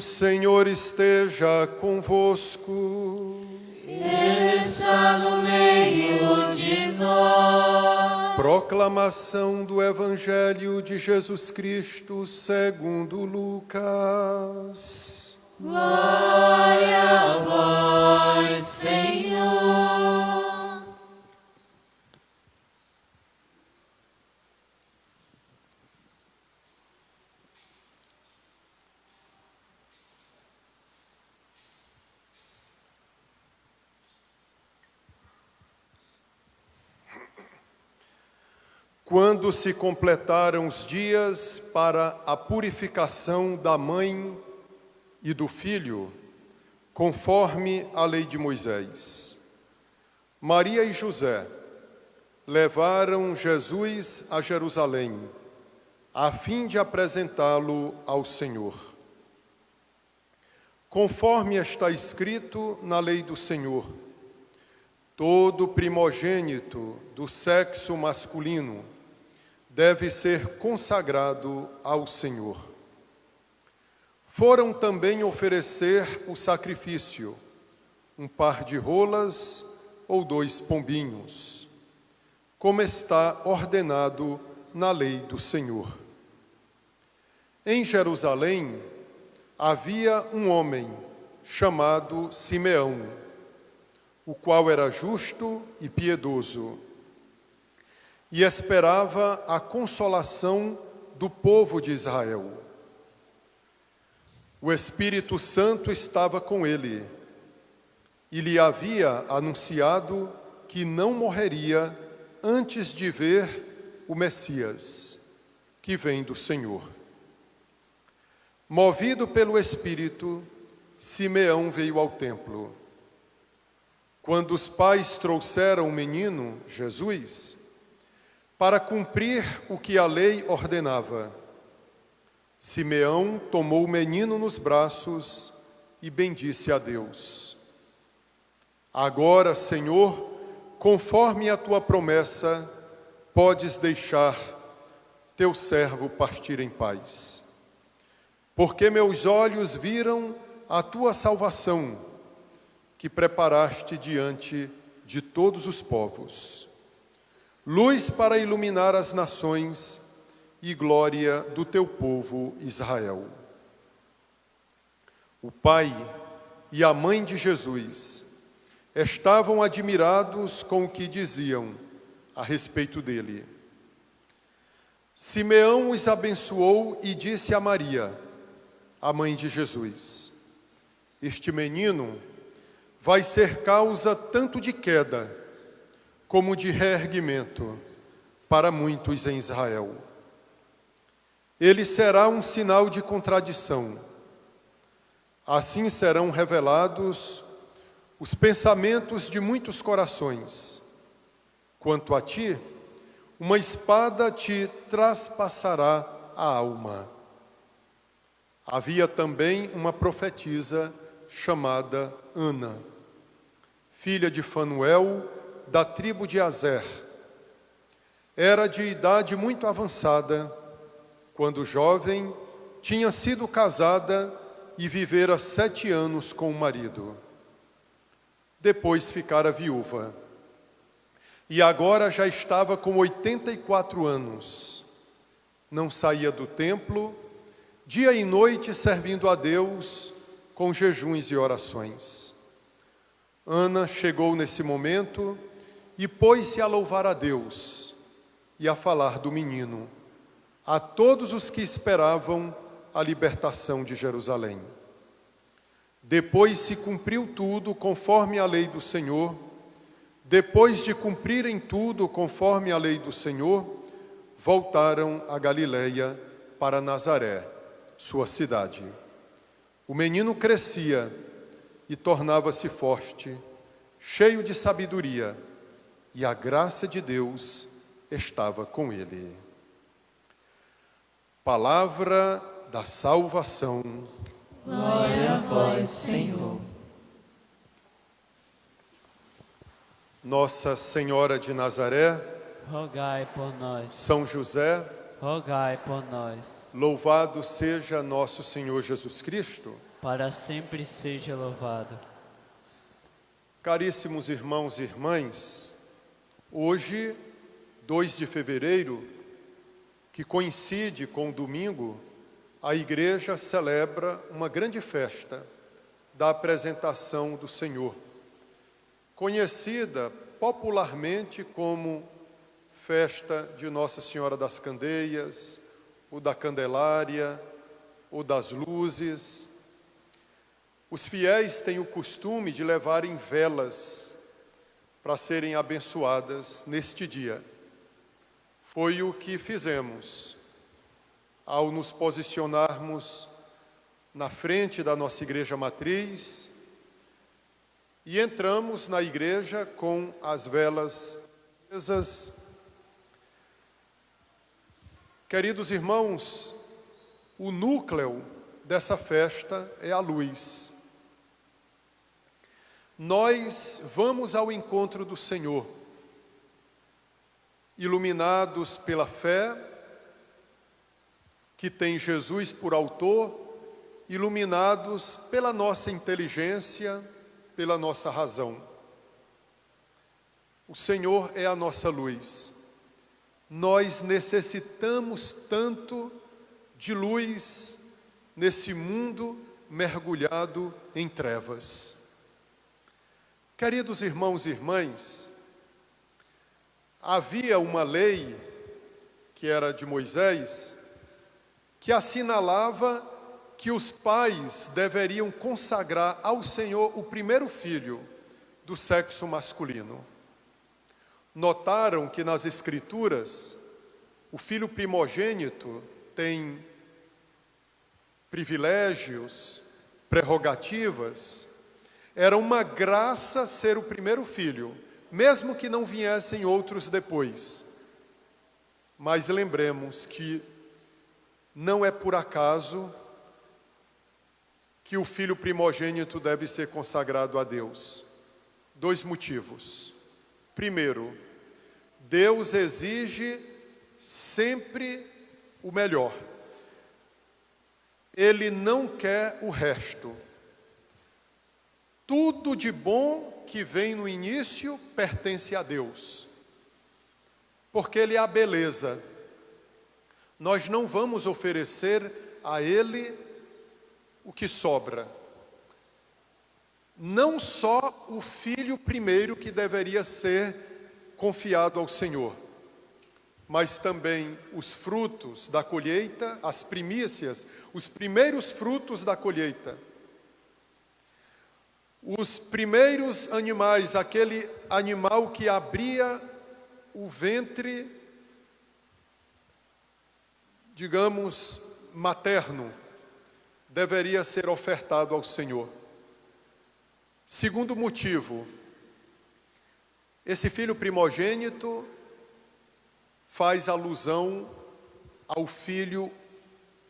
Senhor esteja convosco. Ele está no meio de nós. Proclamação do Evangelho de Jesus Cristo segundo Lucas. Glória a vós, Senhor. Quando se completaram os dias para a purificação da mãe e do filho, conforme a lei de Moisés, Maria e José levaram Jesus a Jerusalém, a fim de apresentá-lo ao Senhor. Conforme está escrito na lei do Senhor, todo primogênito do sexo masculino deve ser consagrado ao Senhor. Foram também oferecer o sacrifício, um par de rolas ou 2 pombinhos, como está ordenado na lei do Senhor. Em Jerusalém havia um homem chamado Simeão, o qual era justo e piedoso, e esperava a consolação do povo de Israel. O Espírito Santo estava com ele, e lhe havia anunciado que não morreria antes de ver o Messias, que vem do Senhor. Movido pelo Espírito, Simeão veio ao templo. Quando os pais trouxeram o menino, Jesus, para cumprir o que a lei ordenava, Simeão tomou o menino nos braços e bendisse a Deus. Agora, Senhor, conforme a tua promessa, podes deixar teu servo partir em paz. Porque meus olhos viram a tua salvação, que preparaste diante de todos os povos, luz para iluminar as nações e glória do teu povo Israel. O pai e a mãe de Jesus estavam admirados com o que diziam a respeito dele. Simeão os abençoou e disse a Maria, a mãe de Jesus: este menino vai ser causa tanto de queda como de reerguimento para muitos em Israel. Ele será um sinal de contradição. Assim serão revelados os pensamentos de muitos corações. Quanto a ti, uma espada te traspassará a alma. Havia também uma profetisa chamada Ana, filha de Fanuel, da tribo de Aser. Era de idade muito avançada, quando jovem, tinha sido casada e vivera 7 anos com o marido. Depois ficara viúva. E agora já estava com 84 anos. Não saía do templo, dia e noite servindo a Deus com jejuns e orações. Ana chegou nesse momento e pôs-se a louvar a Deus e a falar do menino a todos os que esperavam a libertação de Jerusalém. Depois se cumpriu tudo conforme a lei do Senhor. Depois de cumprirem tudo conforme a lei do Senhor, voltaram a Galiléia para Nazaré, sua cidade. O menino crescia e tornava-se forte, cheio de sabedoria, e a graça de Deus estava com ele. Palavra da salvação. Glória a vós, Senhor. Nossa Senhora de Nazaré, rogai por nós. São José, Rogai por nós. louvado seja nosso Senhor Jesus Cristo. para sempre seja louvado. Caríssimos irmãos e irmãs, hoje, 2 de fevereiro, que coincide com o domingo, a igreja celebra uma grande festa da apresentação do Senhor, conhecida popularmente como festa de Nossa Senhora das Candeias, ou da Candelária, ou das Luzes. Os fiéis têm o costume de levarem velas para serem abençoadas neste dia. Foi o que fizemos ao nos posicionarmos na frente da nossa igreja matriz e entramos na igreja com as velas acesas. Queridos irmãos, o núcleo dessa festa é a luz. Nós vamos ao encontro do Senhor, iluminados pela fé, que tem Jesus por autor, iluminados pela nossa inteligência, pela nossa razão. O Senhor é a nossa luz. Nós necessitamos tanto de luz nesse mundo mergulhado em trevas. Queridos irmãos e irmãs, havia uma lei, que era de Moisés, que assinalava que os pais deveriam consagrar ao Senhor o primeiro filho do sexo masculino. Notaram que nas Escrituras, o filho primogênito tem privilégios, prerrogativas. Era uma graça ser o primeiro filho, mesmo que não viessem outros depois. Mas lembremos que não é por acaso que o filho primogênito deve ser consagrado a Deus. 2 motivos. Primeiro, Deus exige sempre o melhor. Ele não quer o resto. Tudo de bom que vem no início pertence a Deus, porque Ele é a beleza. Nós não vamos oferecer a Ele o que sobra. Não só o filho primeiro que deveria ser confiado ao Senhor, mas também os frutos da colheita, as primícias, os primeiros frutos da colheita. Os primeiros animais, aquele animal que abria o ventre, digamos, materno, deveria ser ofertado ao Senhor. Segundo motivo, esse filho primogênito faz alusão ao Filho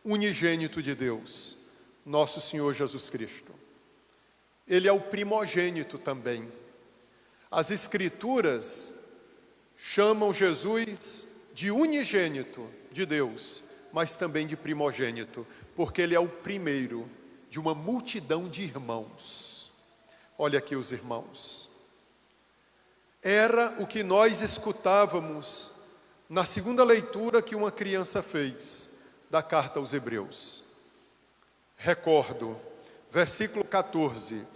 unigênito de Deus, nosso Senhor Jesus Cristo. Ele é o primogênito também. As Escrituras chamam Jesus de unigênito de Deus, mas também de primogênito, porque Ele é o primeiro de uma multidão de irmãos. Olha aqui os irmãos. Era o que nós escutávamos na segunda leitura que uma criança fez da carta aos Hebreus. Recordo, versículo 14.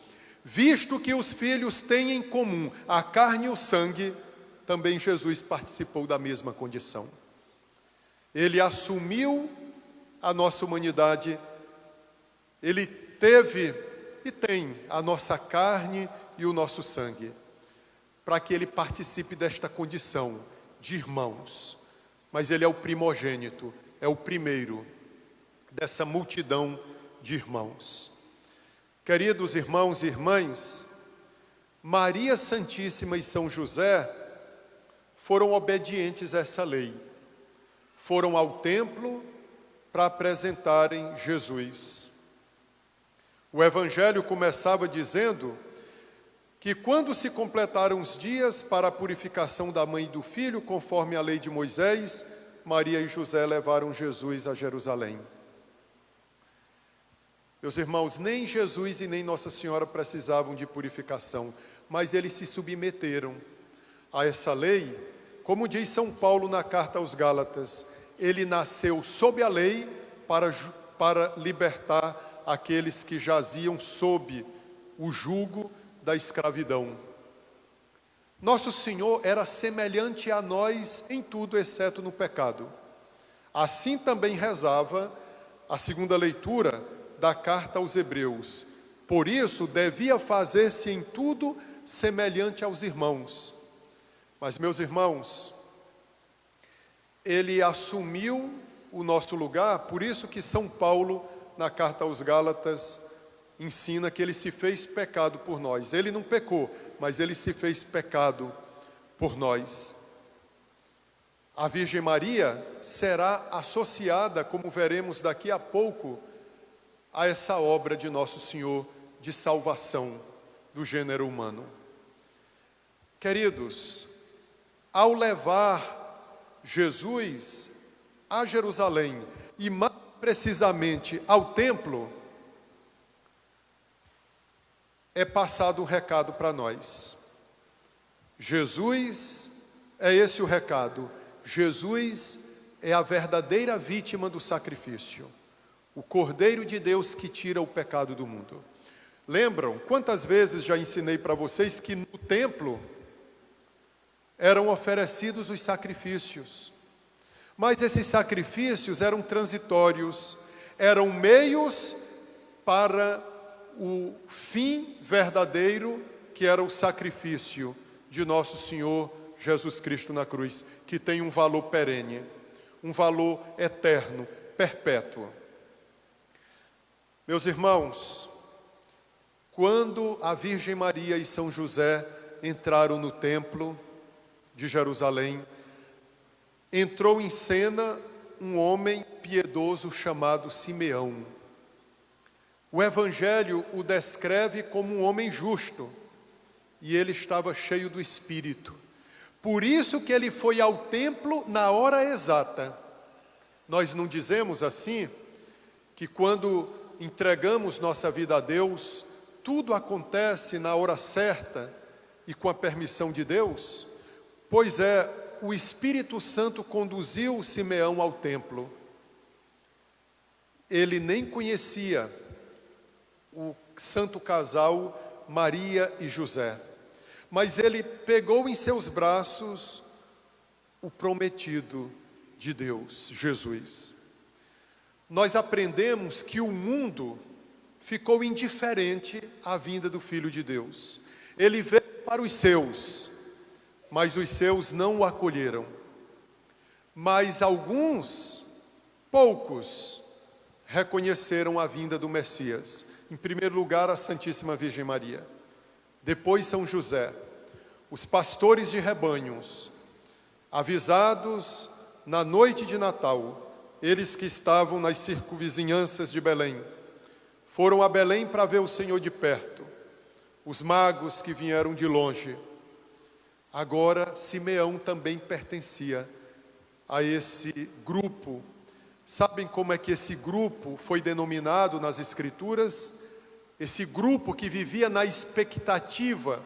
Visto que os filhos têm em comum a carne e o sangue, também Jesus participou da mesma condição. Ele assumiu a nossa humanidade, Ele teve e tem a nossa carne e o nosso sangue, para que Ele participe desta condição de irmãos. Mas Ele é o primogênito, é o primeiro dessa multidão de irmãos. Queridos irmãos e irmãs, Maria Santíssima e São José foram obedientes a essa lei. Foram ao templo para apresentarem Jesus. O Evangelho começava dizendo que quando se completaram os dias para a purificação da mãe e do filho, conforme a lei de Meus irmãos, nem Jesus e nem Nossa Senhora precisavam de purificação, mas eles se submeteram a essa lei. Como diz São Paulo na carta aos Gálatas, ele nasceu sob a lei para libertar aqueles que jaziam sob o jugo da escravidão. Nosso Senhor era semelhante a nós em tudo, exceto no pecado. Assim também rezava a segunda leitura da carta aos Hebreus. Por isso, devia fazer-se em tudo semelhante aos irmãos. Mas, meus irmãos, ele assumiu o nosso lugar, por isso que São Paulo, na carta aos Gálatas, ensina que ele se fez pecado por nós. Ele não pecou, mas ele se fez pecado por nós. A Virgem Maria será associada, como veremos daqui a pouco, a essa obra de Nosso Senhor de salvação do gênero humano. Queridos, ao levar Jesus a Jerusalém, e mais precisamente ao templo, é passado um recado para nós. Jesus, é esse o recado, Jesus é a verdadeira vítima do sacrifício, o Cordeiro de Deus que tira o pecado do mundo. Lembram quantas vezes já ensinei para vocês que no templo eram oferecidos os sacrifícios, mas esses sacrifícios eram transitórios, eram meios para o fim verdadeiro, que era o sacrifício de Nosso Senhor Jesus Cristo na cruz, que tem um valor perene, um valor eterno, perpétuo. Meus irmãos, quando a Virgem Maria e São José entraram no templo de Jerusalém, entrou em cena um homem piedoso chamado Simeão. O Evangelho o descreve como um homem justo, e ele estava cheio do Espírito. Por isso que ele foi ao templo na hora exata. Nós não dizemos assim, que quando entregamos nossa vida a Deus, tudo acontece na hora certa e com a permissão de Deus? Pois é, o Espírito Santo conduziu Simeão ao templo. Ele nem conhecia o santo casal Maria e José, mas ele pegou em seus braços o prometido de Deus, Jesus. Nós aprendemos que o mundo ficou indiferente à vinda do Filho de Deus. Ele veio para os seus, mas os seus não o acolheram. Mas alguns, poucos, reconheceram a vinda do Messias. Em primeiro lugar, a Santíssima Virgem Maria. Depois, São José. Os pastores de rebanhos, avisados na noite de Natal, eles que estavam nas circunvizinhanças de Belém, foram a Belém para ver o Senhor de perto. Os magos que vieram de longe. Agora, Simeão também pertencia a esse grupo. Sabem como é que esse grupo foi denominado nas Escrituras? Esse grupo que vivia na expectativa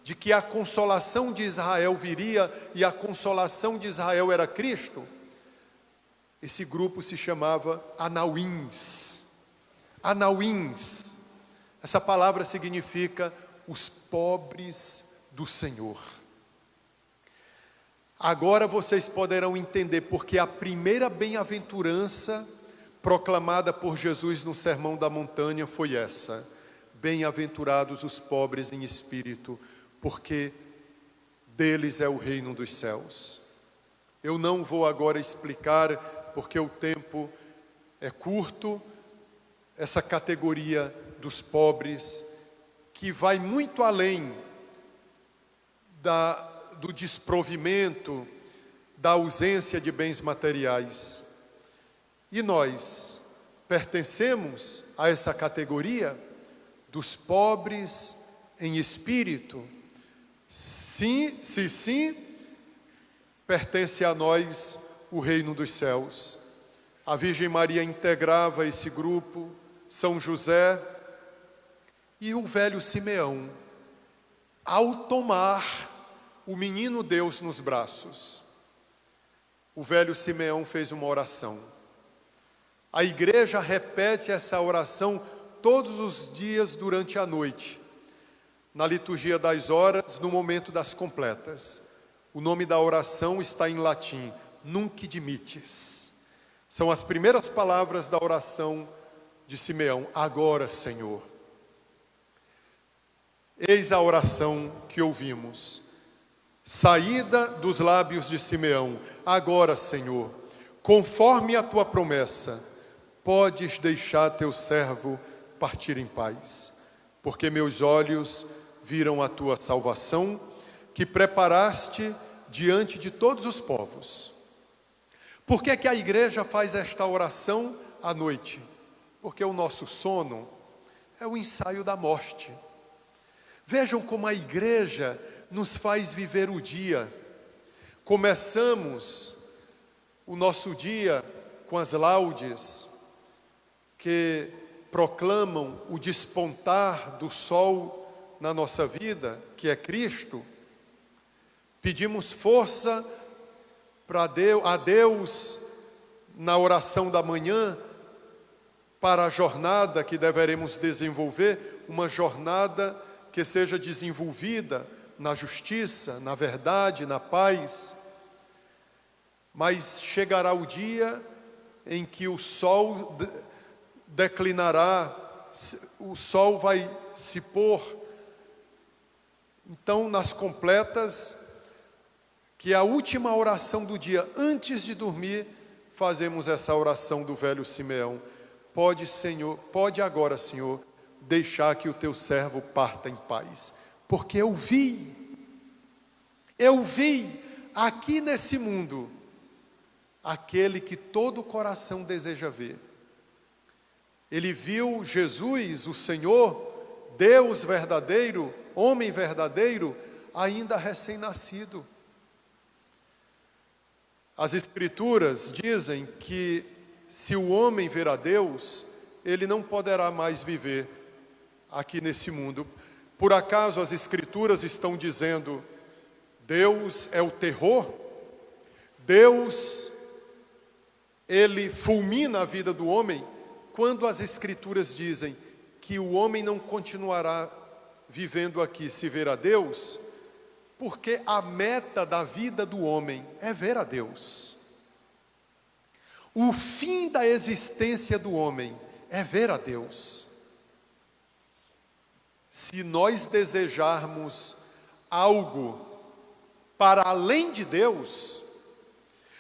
de que a consolação de Israel viria, e a consolação de Israel era Cristo. Esse grupo se chamava Anauíns. Anauíns. Essa palavra significa os pobres do Senhor. Agora vocês poderão entender porque a primeira bem-aventurança proclamada por Jesus no Sermão da Montanha foi essa: bem-aventurados os pobres em espírito, porque deles é o reino dos céus. Eu não vou agora explicar, porque o tempo é curto, essa categoria dos pobres, que vai muito além do desprovimento, da ausência de bens materiais. E nós pertencemos a essa categoria dos pobres em espírito? Sim, se sim, pertence a nós o reino dos céus. A Virgem Maria integrava esse grupo, São José e o velho Simeão, ao tomar o menino Deus nos braços. O velho Simeão fez uma oração. A igreja repete essa oração todos os dias durante a noite, na liturgia das horas, no momento das completas. O nome da oração está em latim, Nunc dimittis. São as primeiras palavras da oração de Simeão. Agora, Senhor. Eis a oração que ouvimos, saída dos lábios de Simeão. Agora, Senhor, conforme a tua promessa, podes deixar teu servo partir em paz, porque meus olhos viram a tua salvação, que preparaste diante de todos os povos. Por que que a igreja faz esta oração à noite? Porque o nosso sono é o ensaio da morte. Vejam como a igreja nos faz viver o dia. Começamos o nosso dia com as laudes que proclamam o despontar do sol na nossa vida, que é Cristo. Pedimos força a Deus na oração da manhã para a jornada que deveremos desenvolver, uma jornada que seja desenvolvida na justiça, na verdade, na paz. Mas chegará o dia em que o sol declinará, o sol vai se pôr. Então, nas completas, que é a última oração do dia, antes de dormir, fazemos essa oração do velho Simeão. Pode agora, Senhor, deixar que o teu servo parta em paz, porque eu vi aqui nesse mundo aquele que todo coração deseja ver. Ele viu Jesus, o Senhor, Deus verdadeiro, homem verdadeiro, ainda recém-nascido. As Escrituras dizem que se o homem ver a Deus, ele não poderá mais viver aqui nesse mundo. Por acaso as Escrituras estão dizendo, Deus é o terror? Deus, ele fulmina a vida do homem? Quando as Escrituras dizem que o homem não continuará vivendo aqui se ver a Deus, porque a meta da vida do homem é ver a Deus. O fim da existência do homem é ver a Deus. Se nós desejarmos algo para além de Deus,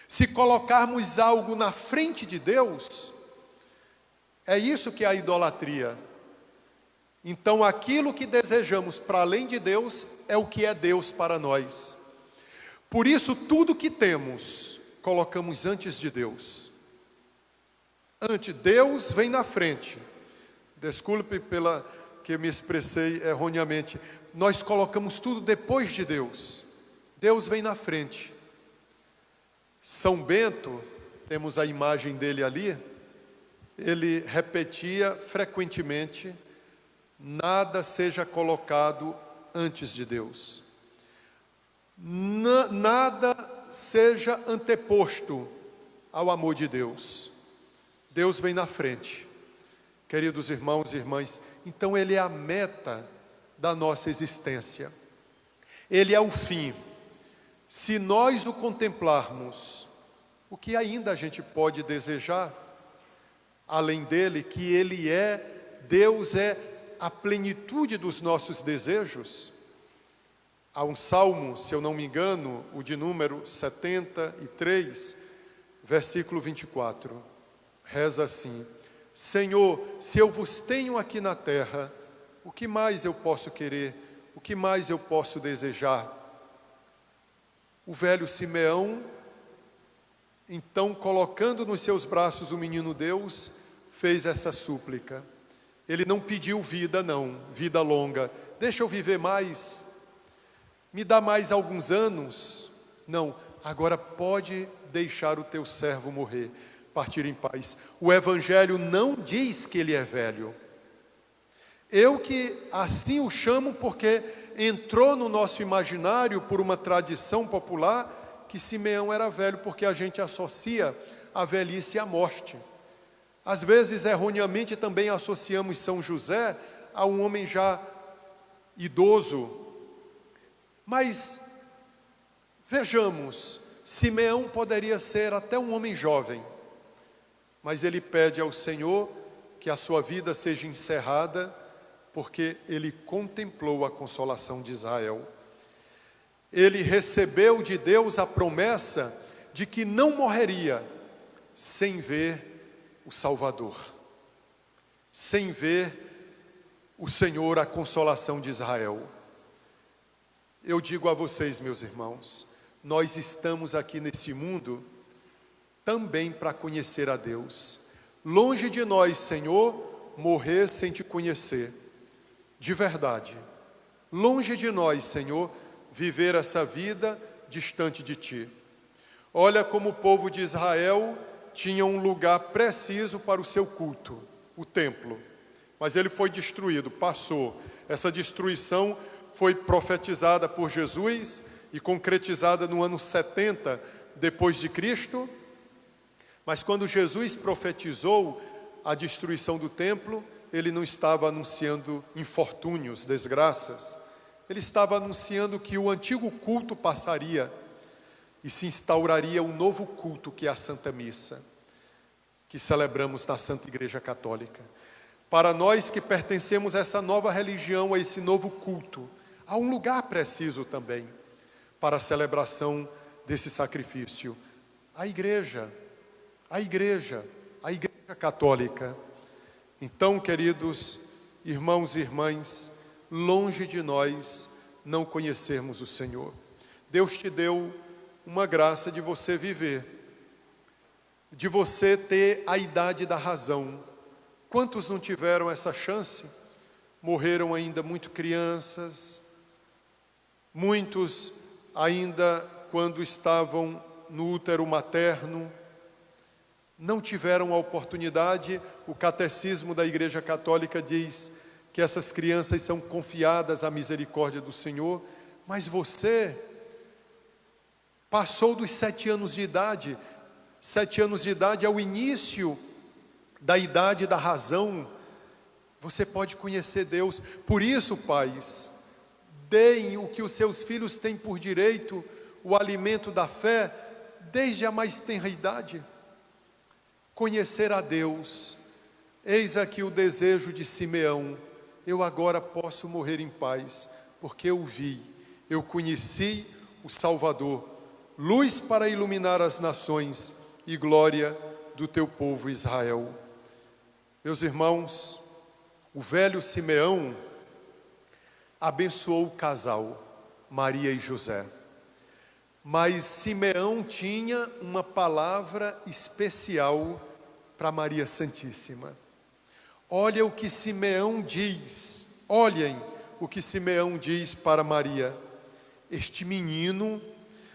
se colocarmos algo na frente de Deus, é isso que é a idolatria. Então aquilo que desejamos para além de Deus é o que é Deus para nós. Por isso tudo que temos, colocamos antes de Deus. Deus vem na frente. Desculpe pela que me expressei erroneamente. Nós colocamos tudo depois de Deus. Deus vem na frente. São Bento, temos a imagem dele ali, ele repetia frequentemente, nada seja colocado antes de Deus. Nada seja anteposto ao amor de Deus. Deus vem na frente. Queridos irmãos e irmãs, então Ele é a meta da nossa existência. Ele é o fim. Se nós o contemplarmos, o que ainda a gente pode desejar? Além dele, que Ele é, Deus é a plenitude dos nossos desejos. Há um salmo, se eu não me engano, o de número 73, versículo 24. Reza assim: Senhor, se eu vos tenho aqui na terra, o que mais eu posso querer? O que mais eu posso desejar? O velho Simeão, então, colocando nos seus braços o menino Deus, fez essa súplica. Ele não pediu vida, não, vida longa. Deixa eu viver mais. Me dá mais alguns anos. Não, agora pode deixar o teu servo morrer. partir em paz. O Evangelho não diz que ele é velho. Eu que assim o chamo porque entrou no nosso imaginário por uma tradição popular que Simeão era velho, porque a gente associa a velhice à morte. Às vezes, erroneamente, também associamos São José a um homem já idoso. Mas, vejamos, Simeão poderia ser até um homem jovem, mas ele pede ao Senhor que a sua vida seja encerrada, porque ele contemplou a consolação de Israel. Ele recebeu de Deus a promessa de que não morreria sem ver o Salvador, sem ver o Senhor, a consolação de Israel. Eu digo a vocês, meus irmãos, nós estamos aqui nesse mundo também para conhecer a Deus. Longe de nós, Senhor, morrer sem te conhecer, de verdade. Longe de nós, Senhor, viver essa vida distante de ti. Olha como o povo de Israel tinha um lugar preciso para o seu culto, o templo. Mas ele foi destruído, passou. Essa destruição foi profetizada por Jesus e concretizada no ano 70 depois de Cristo. Mas quando Jesus profetizou a destruição do templo, ele não estava anunciando infortúnios, desgraças. Ele estava anunciando que o antigo culto passaria e se instauraria um novo culto, que é a Santa Missa, que celebramos na Santa Igreja Católica. Para nós que pertencemos a essa nova religião, a esse novo culto, há um lugar preciso também para a celebração desse sacrifício. A Igreja Católica. Então, queridos irmãos e irmãs, longe de nós não conhecermos o Senhor. Deus te deu uma graça de você viver, de você ter a idade da razão. Quantos não tiveram essa chance? Morreram ainda muito crianças, muitos ainda quando estavam no útero materno, não tiveram a oportunidade. O catecismo da Igreja Católica diz que essas crianças são confiadas à misericórdia do Senhor, mas você passou dos 7 anos de idade. 7 anos de idade é o início da idade da razão. Você pode conhecer Deus. Por isso, pais, deem o que os seus filhos têm por direito, o alimento da fé, desde a mais tenra idade. Conhecer a Deus. Eis aqui o desejo de Simeão. Eu agora posso morrer em paz, porque eu vi, eu conheci o Salvador, luz para iluminar as nações e glória do teu povo Israel. Meus irmãos, o velho Simeão abençoou o casal, Maria e José. Mas Simeão tinha uma palavra especial para Maria Santíssima. Olha o que Simeão diz, olhem o que Simeão diz para Maria: este menino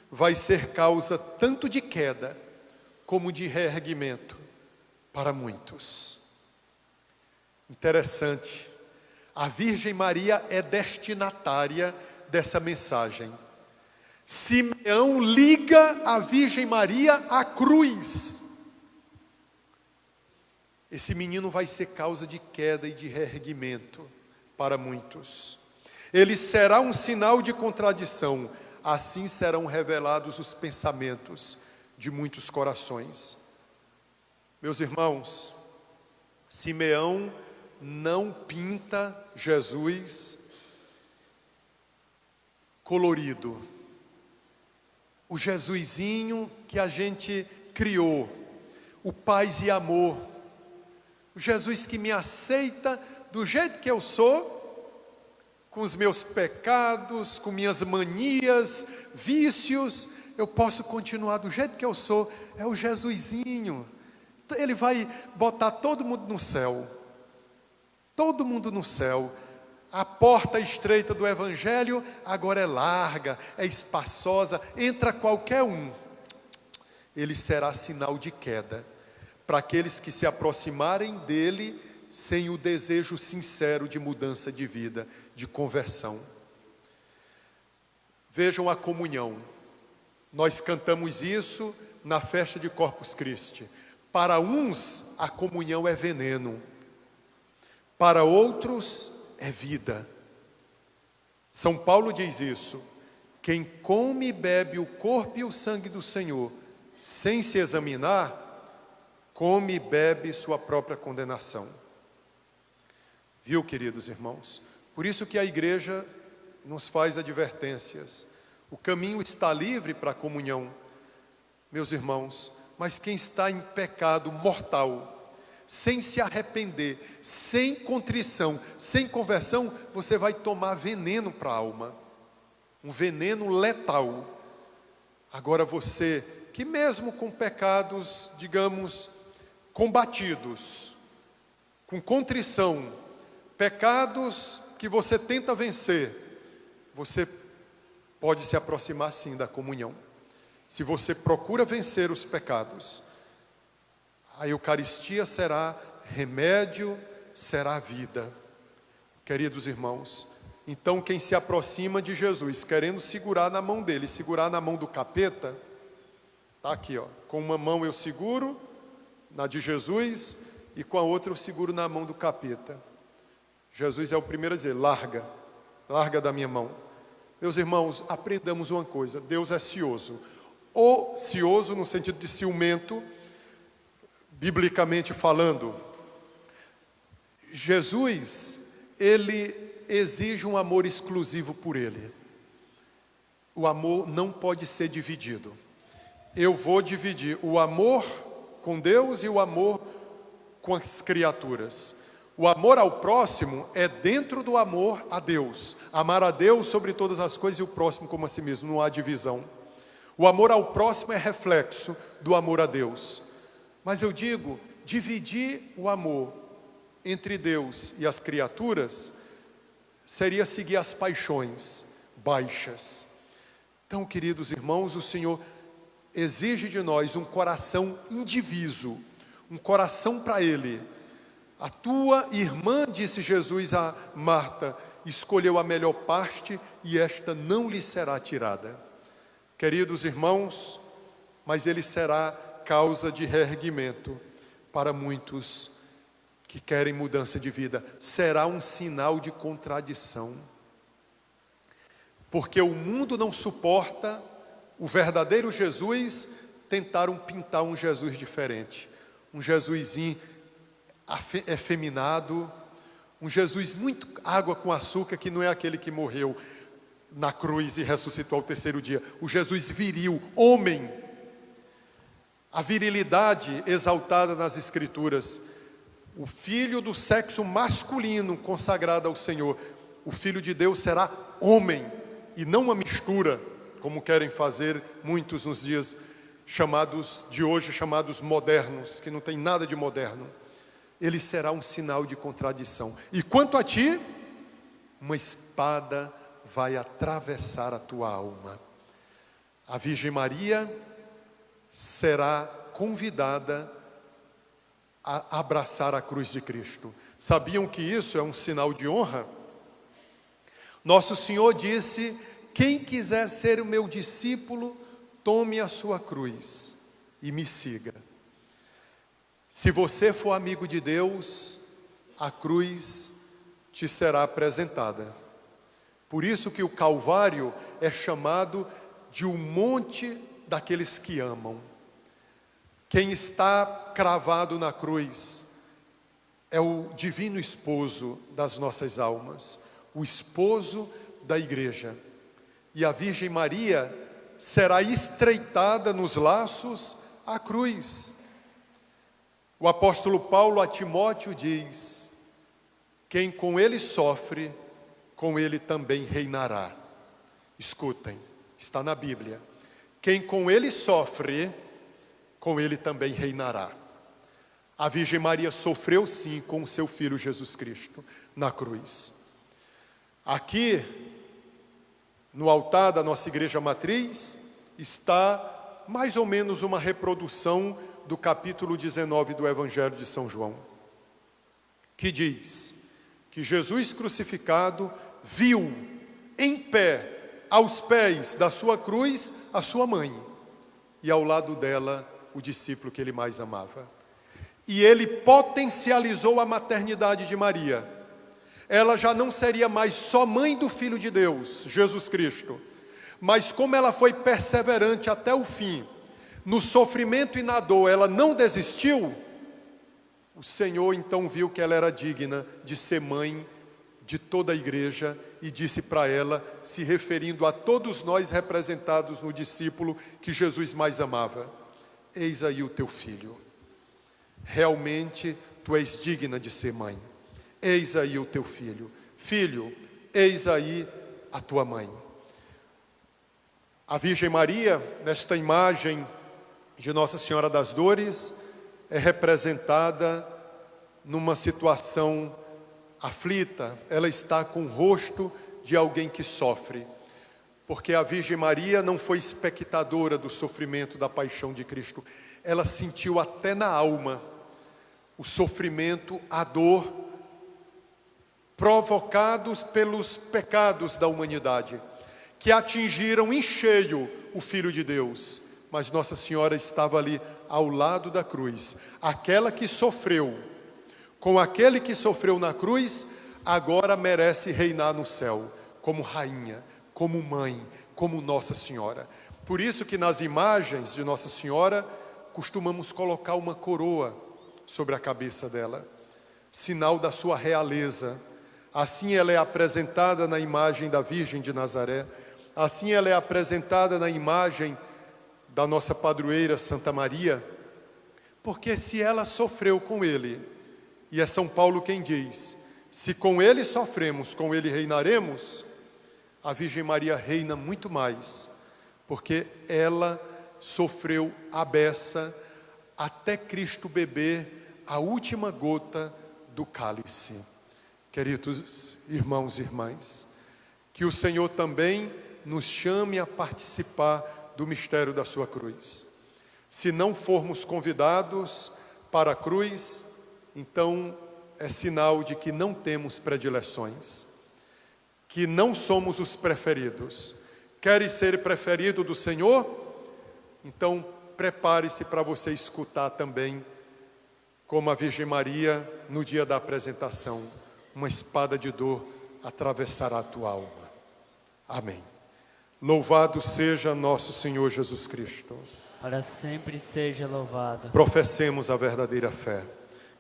vai ser causa tanto de queda como de reerguimento para muitos. Interessante, a Virgem Maria é destinatária dessa mensagem. Simeão liga a Virgem Maria à cruz. Esse menino vai ser causa de queda e de reerguimento para muitos. Ele será um sinal de contradição. Assim serão revelados os pensamentos de muitos corações. Meus irmãos, Simeão não pinta Jesus colorido. O Jesusinho que a gente criou, o paz e amor, o Jesus que me aceita do jeito que eu sou, com os meus pecados, com minhas manias, vícios, eu posso continuar do jeito que eu sou. É o Jesusinho. Ele vai botar todo mundo no céu. Todo mundo no céu. A porta estreita do Evangelho agora é larga, é espaçosa, entra qualquer um. Ele será sinal de queda. para aqueles que se aproximarem dele sem o desejo sincero de mudança de vida, de conversão. Vejam a comunhão. Nós cantamos isso na festa de Corpus Christi. Para uns, a comunhão é veneno. Para outros, é vida. São Paulo diz isso. Quem come e bebe o corpo e o sangue do Senhor, sem se examinar, come e bebe sua própria condenação. Viu, queridos irmãos? Por isso que a igreja nos faz advertências. O caminho está livre para a comunhão, meus irmãos, mas quem está em pecado mortal, sem se arrepender, sem contrição, sem conversão, você vai tomar veneno para a alma, um veneno letal. Agora você, que mesmo com pecados, digamos, combatidos, com contrição, pecados que você tenta vencer, você pode se aproximar sim da comunhão. Se você procura vencer os pecados, a Eucaristia será remédio, será vida. Queridos irmãos, então quem se aproxima de Jesus, querendo segurar na mão dele, segurar na mão do capeta, está aqui, ó, com uma mão eu seguro, na de Jesus, e com a outra eu seguro na mão do capeta. Jesus é o primeiro a dizer, larga da minha mão. Meus irmãos, aprendamos uma coisa, Deus é cioso. Ou cioso no sentido de ciumento, biblicamente falando. Jesus, ele exige um amor exclusivo por ele. O amor não pode ser dividido. Eu vou dividir o amor com Deus e o amor com as criaturas. O amor ao próximo é dentro do amor a Deus. Amar a Deus sobre todas as coisas e o próximo como a si mesmo, não há divisão. O amor ao próximo é reflexo do amor a Deus. Mas eu digo, dividir o amor entre Deus e as criaturas seria seguir as paixões baixas. Então, queridos irmãos, o Senhor exige de nós um coração indiviso, um coração para Ele. A tua irmã, disse Jesus a Marta, escolheu a melhor parte e esta não lhe será tirada. Queridos irmãos, mas ele será causa de reerguimento para muitos que querem mudança de vida. Será um sinal de contradição. Porque o mundo não suporta o verdadeiro Jesus, tentaram pintar um Jesus diferente. Um Jesusinho efeminado, um Jesus muito água com açúcar, que não é aquele que morreu na cruz e ressuscitou ao terceiro dia. O Jesus viril, homem. A virilidade exaltada nas Escrituras. O filho do sexo masculino consagrado ao Senhor. O Filho de Deus será homem e não uma mistura, como querem fazer muitos nos dias de hoje, chamados modernos, que não tem nada de moderno. Ele será um sinal de contradição. E quanto a ti, uma espada vai atravessar a tua alma. A Virgem Maria será convidada a abraçar a cruz de Cristo. Sabiam que isso é um sinal de honra? Nosso Senhor disse, quem quiser ser o meu discípulo, tome a sua cruz e me siga. Se você for amigo de Deus, a cruz te será apresentada. Por isso que o Calvário é chamado de um monte daqueles que amam. Quem está cravado na cruz é o divino esposo das nossas almas, o esposo da igreja. E a Virgem Maria será estreitada nos laços à cruz. O apóstolo Paulo a Timóteo diz, quem com ele sofre, com ele também reinará. Escutem, está na Bíblia. Quem com ele sofre, com ele também reinará. A Virgem Maria sofreu sim com o seu Filho Jesus Cristo na cruz. Aqui, no altar da nossa igreja matriz, está mais ou menos uma reprodução do capítulo 19 do Evangelho de São João, que diz que Jesus crucificado viu em pé, aos pés da sua cruz, a sua mãe, e ao lado dela, o discípulo que ele mais amava. E ele potencializou a maternidade de Maria. Ela já não seria mais só mãe do Filho de Deus, Jesus Cristo, mas como ela foi perseverante até o fim, no sofrimento e na dor, ela não desistiu, o Senhor então viu que ela era digna de ser mãe de toda a igreja e disse para ela, se referindo a todos nós representados no discípulo que Jesus mais amava: eis aí o teu filho. Realmente tu és digna de ser mãe. Eis aí o teu filho. Filho, eis aí a tua mãe. A Virgem Maria, nesta imagem de Nossa Senhora das Dores, é representada numa situação aflita. Ela está com o rosto de alguém que sofre, porque a Virgem Maria não foi espectadora do sofrimento da paixão de Cristo. Ela sentiu até na alma o sofrimento, a dor, provocados pelos pecados da humanidade, que atingiram em cheio o Filho de Deus. Mas Nossa Senhora estava ali ao lado da cruz, aquela que sofreu, com aquele que sofreu na cruz, agora merece reinar no céu, como rainha, como mãe, como Nossa Senhora. Por isso que nas imagens de Nossa Senhora, costumamos colocar uma coroa sobre a cabeça dela, sinal da sua realeza. Assim ela é apresentada na imagem da Virgem de Nazaré, assim ela é apresentada na imagem da nossa padroeira Santa Maria, porque se ela sofreu com ele, e é São Paulo quem diz, se com ele sofremos, com ele reinaremos, a Virgem Maria reina muito mais, porque ela sofreu a beça até Cristo beber a última gota do cálice. Queridos irmãos e irmãs, que o Senhor também nos chame a participar do mistério da sua cruz. Se não formos convidados para a cruz, então é sinal de que não temos predileções, que não somos os preferidos. Queres ser preferido do Senhor? Então prepare-se para você escutar também, como a Virgem Maria no dia da apresentação, uma espada de dor atravessará a tua alma. Amém. Louvado seja nosso Senhor Jesus Cristo. Para sempre seja louvado. Professemos a verdadeira fé.